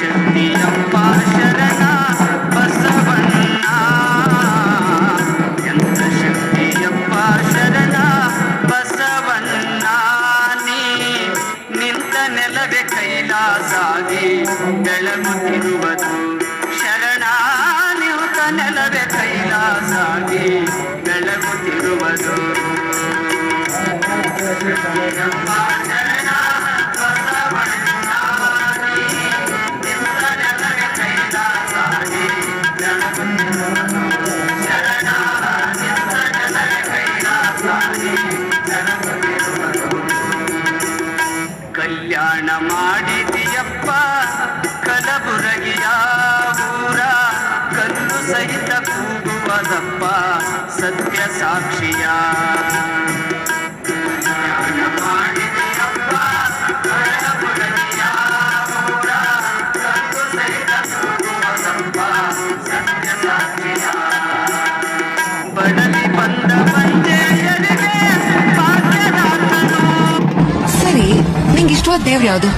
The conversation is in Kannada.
ಶಕ್ತಿಯಪ್ಪ ಶರಣ ಬಸವಣ್ಣ, ಎಂತ ಶಕ್ತಿಯಪ್ಪ ಶರಣ ಬಸವಣ್ಣ. ನೀ ನಿಂತ ನೆಲವೇ ಕೈಲಾಸಾಗಿ ಬೆಳಗುತ್ತಿರುವುದು ಶರಣ, ನಿಂತ ನೆಲವೇ ಕೈಲಾಸಾಗಿ ಬೆಳಗುತ್ತಿರುವುದು. ಕಲ್ಯಾಣ ಮಾಡಿದಿಯಪ್ಪ ಕಲಬುರಗಿಯ ಊರ, ಕಲ್ಲು ಸಹಿತ ಕೂಗುವದಪ್ಪ ಸತ್ಯ ಸಾಕ್ಷಿಯ. ಕಲ್ಯಾಣ ಮಾಡಿದಿಯಪ್ಪ ಕಲಬುರಗಿಯ ಊರ, ಕಲ್ಲು ಸಹಿತ ಕೂಗುವದಪ್ಪ ಸತ್ಯ ಸಾಕ್ಷಿಯ. ಬಡಲಿ ಬಂದ ಬಂಜೆಯರಿಗೆ ಭಾಗ್ಯದಾತನು. ಸರಿ, ನಿಂಗೆ ಇಷ್ಟವಾದ ದೇವ್ರು ಯಾವುದು?